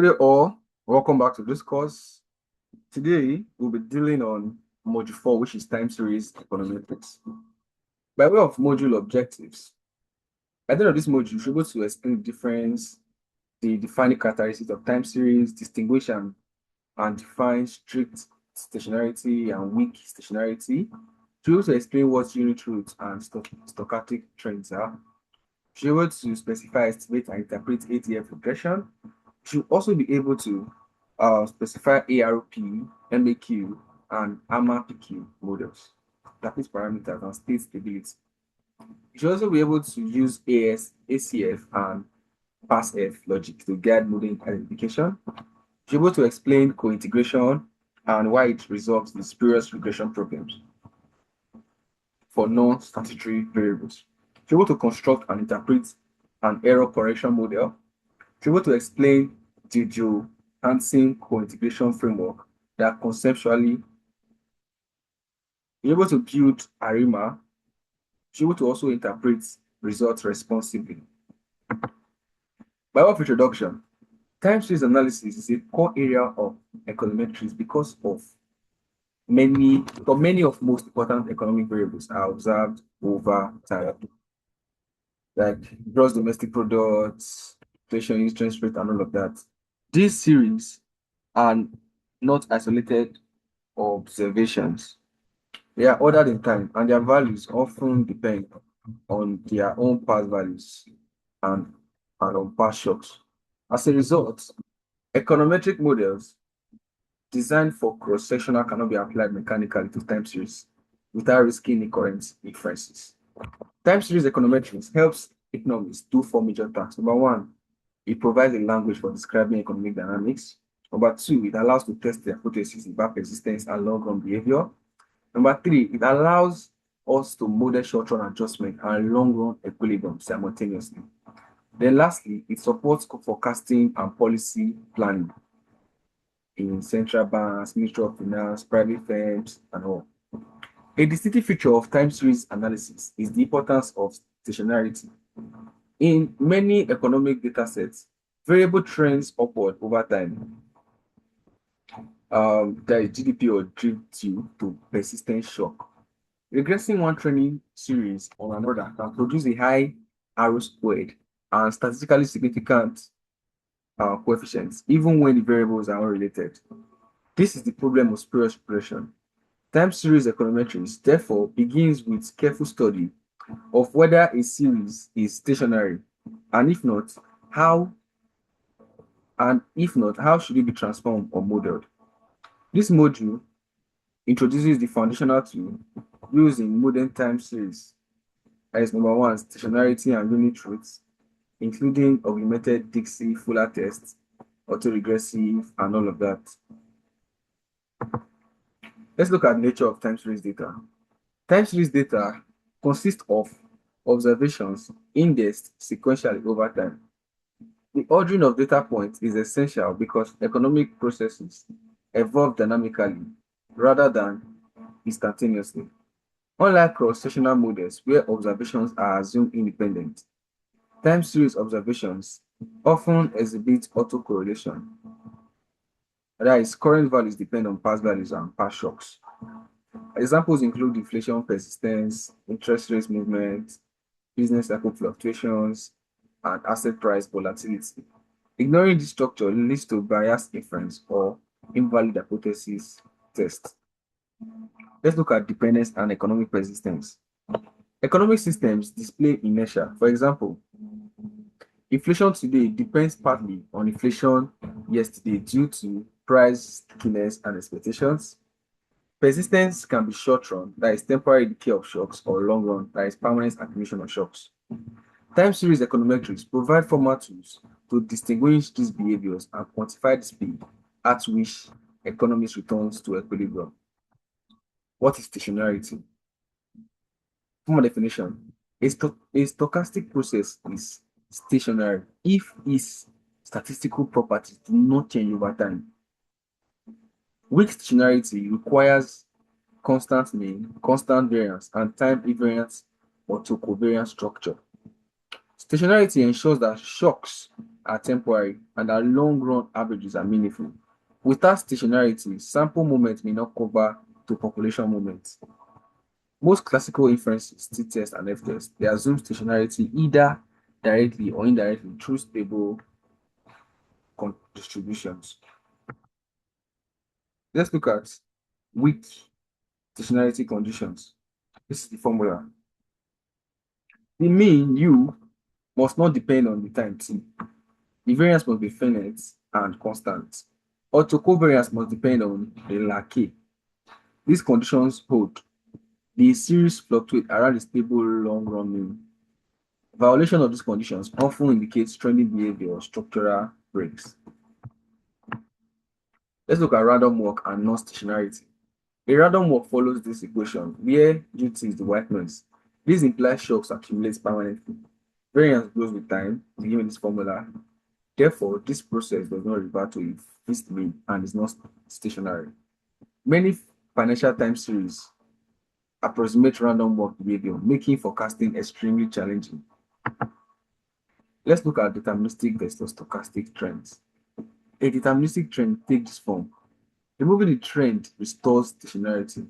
Hello all, welcome back to this course. Today we'll be dealing on module 4, which is time series econometrics. By way of module objectives, at the end of this module, you should be able to explain the difference, the defining characteristics of time series, distinguish and define strict stationarity and weak stationarity. To also explain what unit roots and stochastic trends are. To be able to specify, estimate, and interpret ATF regression. Should also be able to specify ARP, MAQ, and AMA-PQ models, that is parameters and state stability. You should also be able to use ACF, and PASF logic to guide model identification. You should be able to explain co-integration and why it resolves the spurious regression problems for non-statutory variables. You should be able to construct and interpret an error correction model. To be able to explain the Joule-Hansen co-integration framework that conceptually be able to build ARIMA, be able to also interpret results responsibly. By way of introduction, time series analysis is a core area of econometrics because many of most important economic variables are observed over time, like gross domestic products, inflation, interest rate, and all of that. These series are not isolated observations. They are ordered in time, and their values often depend on their own past values and on past shocks. As a result, econometric models designed for cross-sectional cannot be applied mechanically to time series without risking incorrect inferences. Time series econometrics helps economists do four major tasks. Number one, it provides a language for describing economic dynamics. Number two, it allows to test the hypothesis about persistence and long-run behavior. Number three, it allows us to model short-run adjustment and long-run equilibrium simultaneously. Then lastly, it supports forecasting and policy planning in central banks, Ministry of Finance, private firms, and all. A distinctive feature of time series analysis is the importance of stationarity. In many economic data sets, variable trends upward over time. There is GDP or drift due to persistent shock. Regressing one training series on another can produce a high R squared and statistically significant coefficients, even when the variables are unrelated. This is the problem of spurious regression. Time series econometrics, therefore, begins with careful study of whether a series is stationary, and if not, how should it be transformed or modeled. This module introduces the foundational tool used in modern time series as number one, stationarity and unit roots, including augmented Dixie, Fuller tests, autoregressive, and all of that. Let's look at the nature of time series data. Time series data consists of observations indexed sequentially over time. The ordering of data points is essential because economic processes evolve dynamically rather than instantaneously. Unlike cross-sectional models where observations are assumed independent, time series observations often exhibit autocorrelation. That is, current values depend on past values and past shocks. Examples include inflation persistence, interest rate movement, business cycle fluctuations, and asset price volatility. Ignoring this structure leads to biased inference or invalid hypothesis test. Let's look at dependence and economic persistence. Economic systems display inertia. For example, inflation today depends partly on inflation yesterday due to price stickiness and expectations. Persistence can be short run, that is temporary decay of shocks, or long run, that is permanent accumulation of shocks. Time series econometrics provide formal tools to distinguish these behaviors and quantify the speed at which economies returns to equilibrium. What is stationarity? Formal definition. A stochastic process is stationary if its statistical properties do not change over time. Weak stationarity requires constant mean, constant variance, and time invariant or covariant structure. Stationarity ensures that shocks are temporary and that long-run averages are meaningful. Without stationarity, sample moments may not cover to population moments. Most classical inferences, t-test and f-test, they assume stationarity either directly or indirectly through stable distributions. Let's look at weak stationarity conditions. This is the formula. The mean u must not depend on the time t. The variance must be finite and constant. Autocovariance must depend on the lag k. These conditions hold. The series fluctuate around a stable long-run mean. Violation of these conditions often indicates trending behavior or structural breaks. Let's look at random walk and non-stationarity. A random walk follows this equation where ut is the white noise. This implies shocks accumulate permanently. Variance grows with time, given this formula. Therefore, this process does not revert to a fixed mean and is not stationary. Many financial time series approximate random walk behavior, making forecasting extremely challenging. Let's look at deterministic versus stochastic trends. A deterministic trend takes this form. Removing the trend restores stationarity.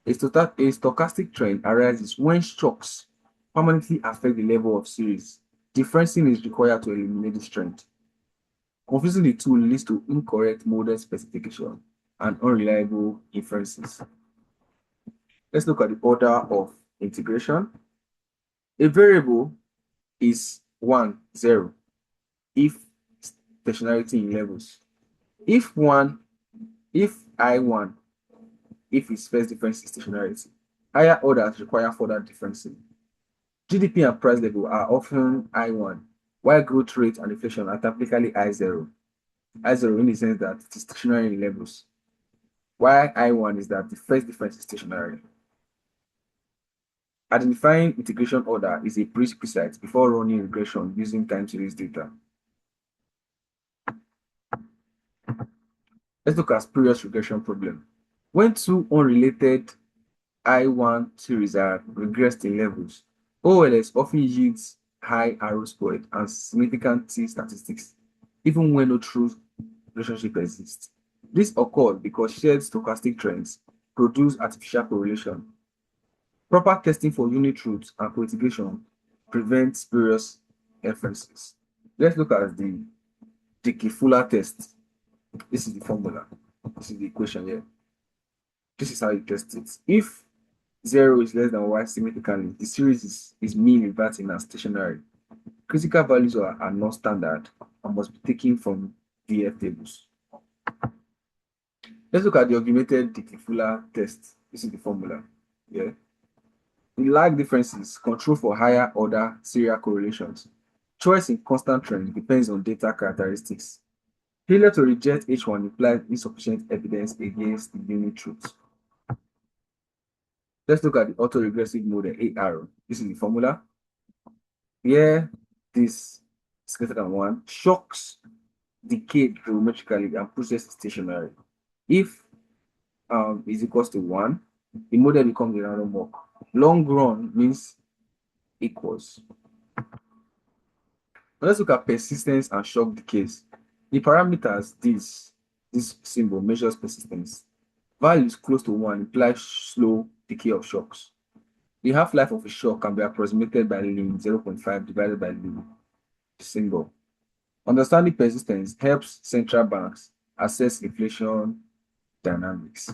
A stochastic trend arises when shocks permanently affect the level of series. Differencing is required to eliminate this trend. Confusing the two leads to incorrect model specification and unreliable inferences. Let's look at the order of integration. A variable is 1, 0 if stationarity in levels. If I1, if its first difference is stationarity. Higher orders require further differencing. GDP and price level are often I1, while growth rate and inflation are typically I0. I0 in the sense that it is stationary in levels, while I1 is that the first difference is stationary. Identifying integration order is a prerequisite before running regression using time series data. Let's look at spurious regression problem. When two unrelated I1 series are regressed in levels, OLS often yields high arrow squared and significant T statistics, even when no true relationship exists. This occurs because shared stochastic trends produce artificial correlation. Proper testing for unit roots and co-integration prevents spurious inferences. Let's look at the Dickey-Fuller test. This is the formula. This is the equation here. This is how you test it. If 0 is less than y significantly, the series is mean reverting and stationary. Critical values are not standard and must be taken from DF tables. Let's look at the augmented Dickey-Fuller test. This is the formula. Yeah. The lag differences control for higher order serial correlations. Choice in constant trend depends on data characteristics. Failure to reject H1 implies insufficient evidence against the unit truth. Let's look at the autoregressive model AR. This is the formula. Here, this is greater than 1. Shocks decay geometrically and process is stationary. If is equals to 1, the model becomes a random walk. Long run means equals. Now let's look at persistence and shock decays. The parameters, this symbol measures persistence. Values close to 1 implies slow decay of shocks. The half-life of a shock can be approximated by ln 0.5 divided by the symbol. Understanding persistence helps central banks assess inflation dynamics.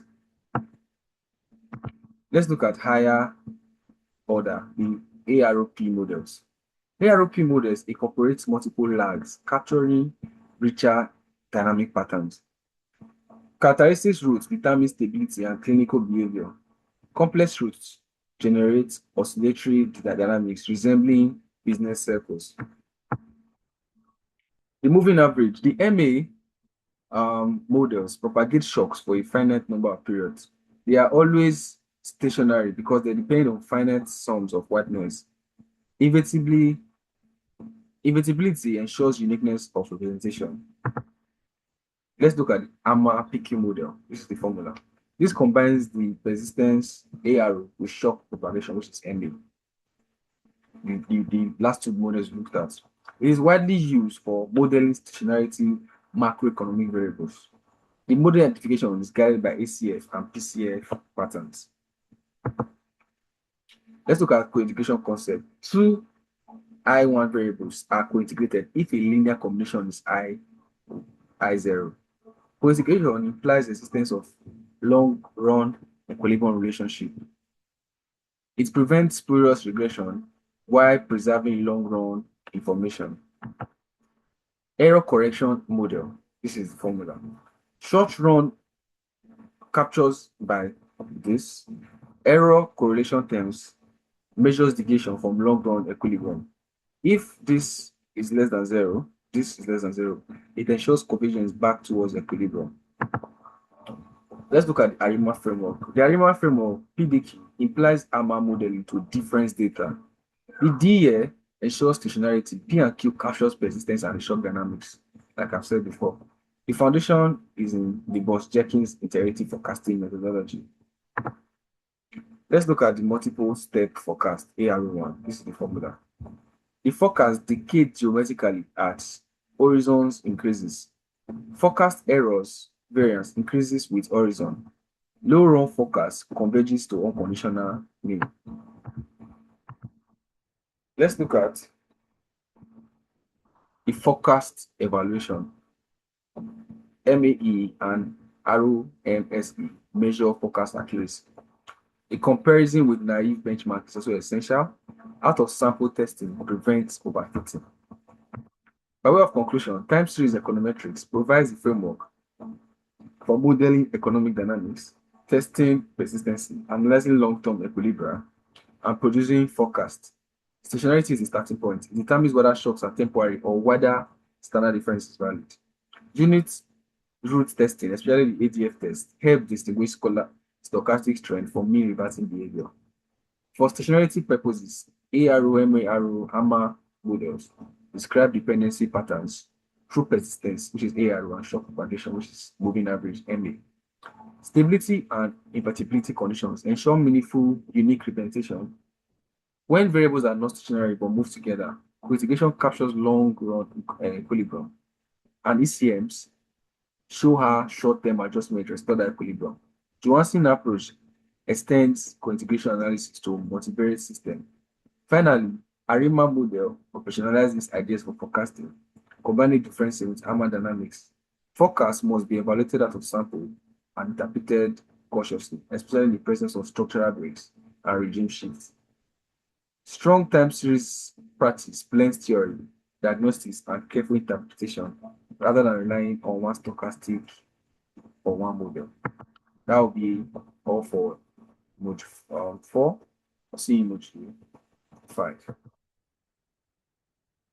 Let's look at higher order, the AROP models. AROP models incorporate multiple lags, capturing richer dynamic patterns. Characteristics roots determine stability and clinical behavior. Complex roots generate oscillatory dynamics resembling business circles. The moving average, the MA models propagate shocks for a finite number of periods. They are always stationary because they depend on finite sums of white noise. Invertibility ensures uniqueness of representation. Let's look at the AMA PQ model. This is the formula. This combines the persistence ARO with shock propagation, which is MA. The last two models looked at. It is widely used for modeling stationarity macroeconomic variables. The model identification is guided by ACF and PCF patterns. Let's look at co-integration concept. Two I1 variables are co-integrated if a linear combination is I0. Co-integration implies the existence of long-run equilibrium relationship. It prevents spurious regression while preserving long-run information. Error correction model. This is the formula. Short-run captures by this. Error correlation terms measures deviation from long-run equilibrium. If this is less than zero, this is less than zero, it ensures convergence back towards equilibrium. Let's look at the ARIMA framework. The ARIMA framework, PDQ, implies AMA modeling to difference data. The D here ensures stationarity. P and Q captures persistence and shock dynamics, like I've said before. The foundation is in the Bose-Jenkins iterative forecasting methodology. Let's look at the multiple step forecast, ARO1. This is the formula. The forecast decays geometrically as horizons increases. Forecast errors variance increases with horizon. Low run forecast converges to unconditional mean. Let's look at the forecast evaluation. MAE and ROMSE measure forecast accuracy. A comparison with naive benchmark is also essential. Out of sample testing prevents overfitting. By way of conclusion, time series econometrics provides the framework for modeling economic dynamics, testing persistency, analyzing long-term equilibria, and producing forecasts. Stationarity is the starting point. It determines whether shocks are temporary or whether standard difference is valid. Unit root testing, especially the ADF test, help distinguish stochastic trend from mean reverting behavior. For stationarity purposes, ARO, MARO, AMA models describe dependency patterns through persistence, which is ARO, and shock propagation, which is moving average, MA. Stability and invertibility conditions ensure meaningful, unique representation. When variables are not stationary but move together, co-integration captures long-run equilibrium, and ECMs show how short-term adjustment restore that equilibrium. Johansson approach extends co-integration analysis to multivariate system. Finally, ARIMA model operationalizes ideas for forecasting, combining differences with AMA dynamics. Forecasts must be evaluated out of sample and interpreted cautiously, especially in the presence of structural breaks and regime shifts. Strong time series practice blends theory, diagnostics, and careful interpretation rather than relying on one stochastic or one model. That will be all for module 4. I'll see you in module 5.